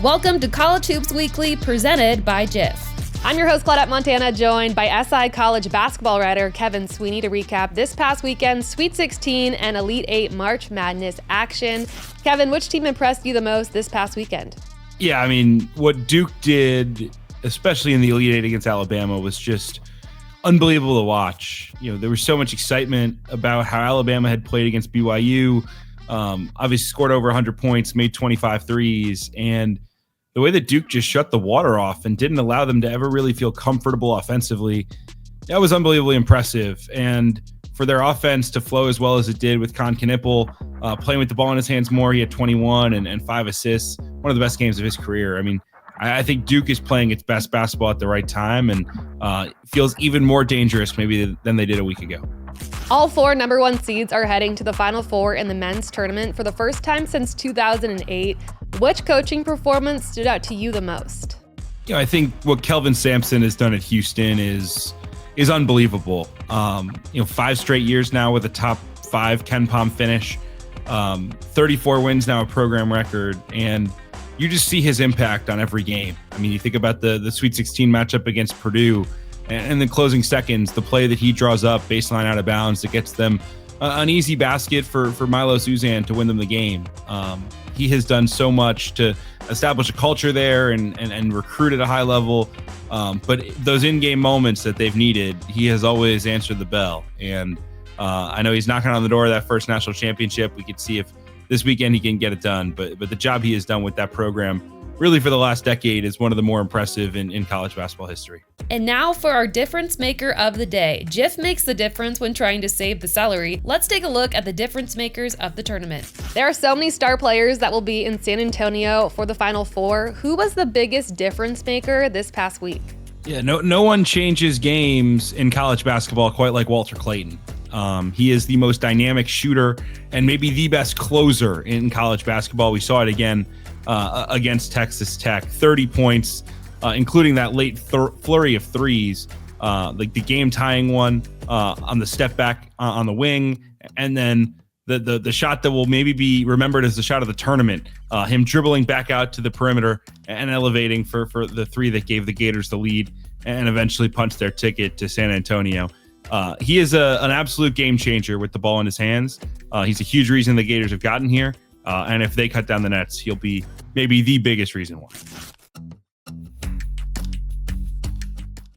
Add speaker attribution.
Speaker 1: Welcome to College Hoops Weekly, presented by Jif.
Speaker 2: I'm your host, Claudette Montana, joined by SI College basketball writer Kevin Sweeney to recap this past weekend's Sweet 16 and Elite 8 March Madness action. Kevin, which team impressed you the most this past weekend?
Speaker 3: Yeah, I mean, what Duke did, especially in the Elite 8 against Alabama, was just unbelievable to watch. You know, there was so much excitement about how Alabama had played against BYU, obviously scored over 100 points, made 25 threes, and the way that Duke just shut the water off and didn't allow them to ever really feel comfortable offensively, that was unbelievably impressive. And for their offense to flow as well as it did with Con Knipple playing with the ball in his hands more, he had 21 and 5 assists, one of the best games of his career. I mean, I think Duke is playing its best basketball at the right time and feels even more dangerous maybe than they did a week ago.
Speaker 2: All 4 number 1 seeds are heading to the Final Four in the men's tournament for the first time since 2008. Which coaching performance stood out to you the most?
Speaker 3: You know, I think what Kelvin Sampson has done at Houston is unbelievable. 5 straight years now with a top 5 Ken Pom finish, 34 wins now, a program record, and you just see his impact on every game. I mean, you think about the Sweet 16 matchup against Purdue, and the closing seconds, the play that he draws up baseline out of bounds that gets them an easy basket for Milo Suzan to win them the game. He has done so much to establish a culture there and recruit at a high level. But those in-game moments that they've needed, he has always answered the bell. And I know he's knocking on the door of that first national championship. We could see if this weekend he can get it done. But the job he has done with that program really for the last decade is one of the more impressive in college basketball history.
Speaker 1: And now for our difference maker of the day. Jif makes the difference when trying to save the celery. Let's take a look at the difference makers of the tournament.
Speaker 2: There are so many star players that will be in San Antonio for the Final Four. Who was the biggest difference maker this past week?
Speaker 3: Yeah, no one changes games in college basketball quite like Walter Clayton. He is the most dynamic shooter and maybe the best closer in college basketball. We saw it again against Texas Tech, 30 points, including that late flurry of threes, like the game tying one on the step back on the wing. And then the shot that will maybe be remembered as the shot of the tournament, him dribbling back out to the perimeter and elevating for the three that gave the Gators the lead and eventually punched their ticket to San Antonio. He is an absolute game changer with the ball in his hands. He's a huge reason the Gators have gotten here. And if they cut down the nets, he'll be maybe the biggest reason why.